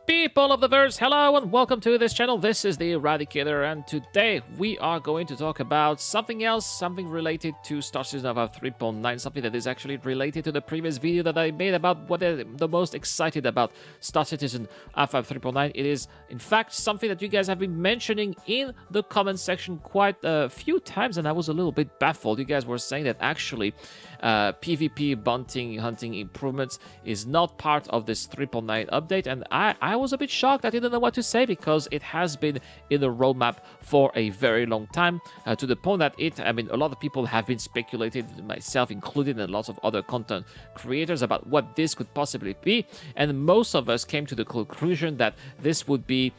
People of the verse, hello and welcome to this channel. This is the Eradicator, and today we are going to talk about something else, something related to Star Citizen Alpha 3.9, something that is actually related to the previous video that I made about what I'm the most excited about Star Citizen Alpha 3.9. It is, in fact, something that you guys have been mentioning in the comment section quite a few times, and I was a little bit baffled. You guys were saying that actually PvP bounty hunting improvements is not part of this 3.9 update, and I was a bit shocked. I didn't know what to say because it has been in the roadmap for a very long time, to the point that a lot of people have been speculating, myself included, and lots of other content creators about what this could possibly be, and most of us came to the conclusion that this would be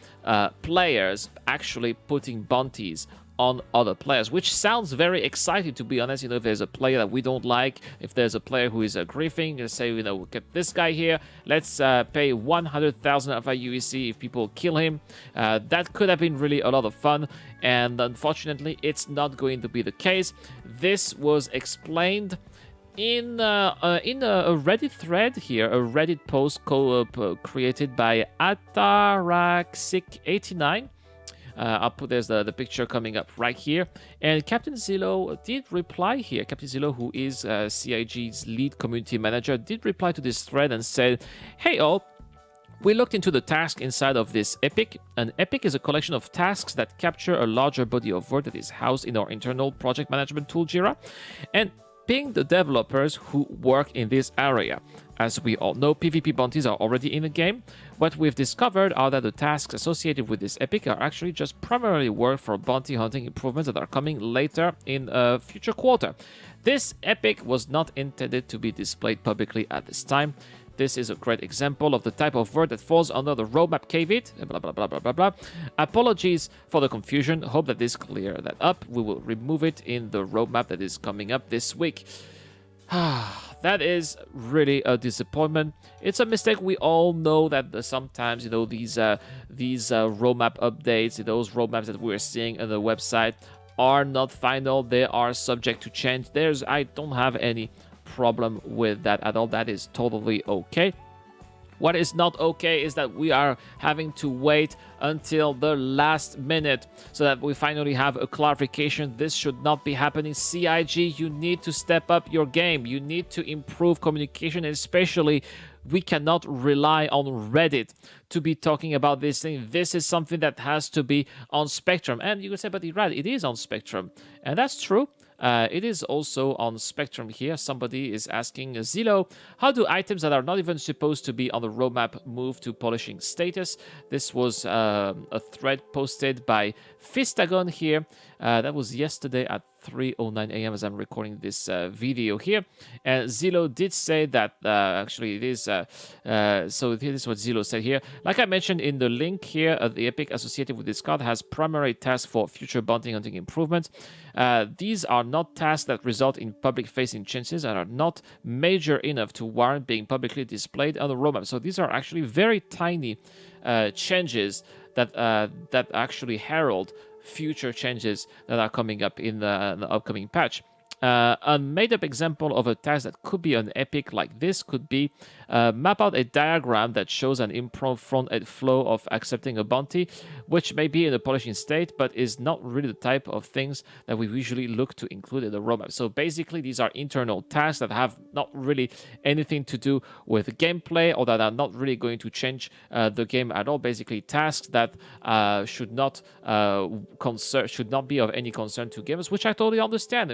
players actually putting bounties on other players, which sounds very exciting, to be honest. If there's a player that we don't like, if there's a player who is griefing, let's say, get this guy here, let's pay 100,000 of our UEC if people kill him. That could have been really a lot of fun, and unfortunately, it's not going to be the case. This was explained in a Reddit thread here, a Reddit post created by Ataraxic89. I'll put there's the picture coming up right here, and Captain Zillow did reply here. Captain Zillow, who is CIG's lead community manager, did reply to this thread and said, "Hey all, we looked into the task inside of this epic. An epic is a collection of tasks that capture a larger body of work that is housed in our internal project management tool Jira, and ping the developers who work in this area. As we all know, PvP bounties are already in the game. What we've discovered are that the tasks associated with this epic are actually just primarily work for bounty hunting improvements that are coming later in a future quarter. This epic was not intended to be displayed publicly at this time. This is a great example of the type of work that falls under the roadmap caveat, blah, blah, blah, blah, blah, blah. Apologies for the confusion. Hope that this clears that up. We will remove it in the roadmap that is coming up this week." That is really a disappointment. It's a mistake. We all know that sometimes, these roadmap updates, those roadmaps that we're seeing on the website are not final. They are subject to change. I don't have any problem with that at all. That is totally okay. What is not okay is that we are having to wait until the last minute so that we finally have a clarification. This should not be happening. CIG, you need to step up your game. You need to improve communication, and especially we cannot rely on Reddit to be talking about this thing. This is something that has to be on Spectrum. And you could say, but it is on Spectrum. And that's true. It is also on Spectrum here. Somebody is asking Zillow, how do items that are not even supposed to be on the roadmap move to polishing status? This was a thread posted by Fistagon here. That was yesterday at 3:09 a.m. as I'm recording this video here. And Zillow did say that actually it is, so here is what Zillow said here. Like I mentioned in the link here, the epic associated with this card has primary tasks for future bounty hunting improvements. These are not tasks that result in public-facing changes and are not major enough to warrant being publicly displayed on the roadmap. So these are actually very tiny changes that actually herald future changes that are coming up in the upcoming patch. A made-up example of a task that could be an epic like this could be map out a diagram that shows an improved front-end flow of accepting a bounty, which may be in a polishing state, but is not really the type of things that we usually look to include in the roadmap. So basically, these are internal tasks that have not really anything to do with gameplay, or that are not really going to change the game at all. Basically, tasks that should not be of any concern to gamers, which I totally understand.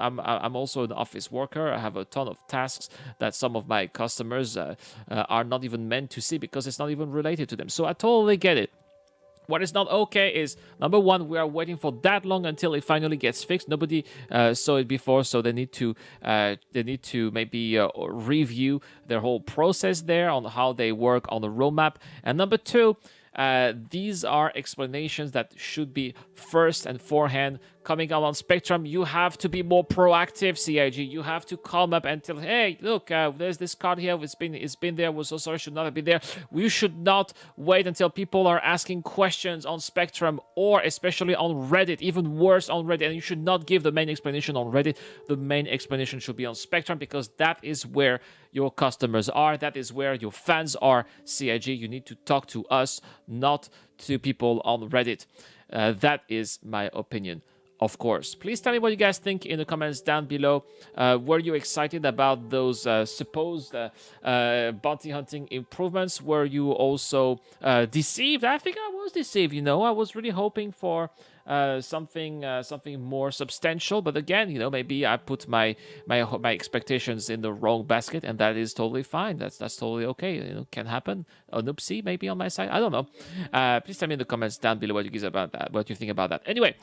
I'm also an office worker. I have a ton of tasks that some of my customers are not even meant to see because it's not even related to them. So I totally get it. What is not okay is, number one, we are waiting for that long until it finally gets fixed. Nobody saw it before, so they need to maybe review their whole process there on how they work on the roadmap. And number two, these are explanations that should be first and forehand coming out on Spectrum, you have to be more proactive, CIG. You have to come up and tell, hey, look, there's this card here. It's been there. We're so sorry, should not have been there. We should not wait until people are asking questions on Spectrum or especially on Reddit, even worse on Reddit. And you should not give the main explanation on Reddit. The main explanation should be on Spectrum because that is where your customers are. That is where your fans are, CIG. You need to talk to us, not to people on Reddit. That is my opinion. Of course. Please tell me what you guys think in the comments down below. Were you excited about those supposed bounty hunting improvements? Were you also deceived? I think I was deceived, I was really hoping for something more substantial, but again, maybe I put my expectations in the wrong basket, and that is totally fine. That's totally okay. Can happen. An oopsie maybe on my side. I don't know. Please tell me in the comments down below what you guys about that. What you think about that. Anyway,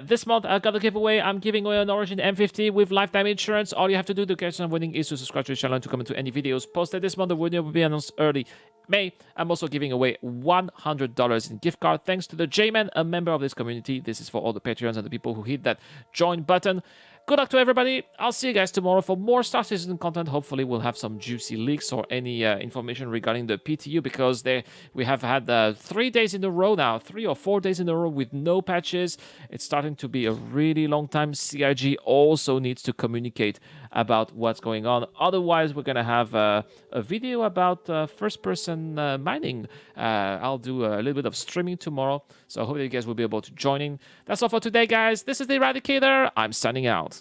this month I got a giveaway. I'm giving away an Origin M50 with lifetime insurance. All you have to do to catch on winning is to subscribe to the channel and to comment to any videos posted this month. The winner will be announced early May. I'm also giving away $100 in gift card thanks to the J-Man, a member of this community. This is for all the Patreons and the people who hit that join button. Good luck to everybody. I'll see you guys tomorrow for more Star Citizen content. Hopefully we'll have some juicy leaks or any information regarding the PTU because we have had 3 days in a row now, 3 or 4 days in a row with no patches. It's starting to be a really long time. CIG also needs to communicate about what's going on. Otherwise, we're going to have a video about first-person mining. I'll do a little bit of streaming tomorrow, so I hope that you guys will be able to join in. That's all for today, guys. This is the Eradicator. I'm signing out.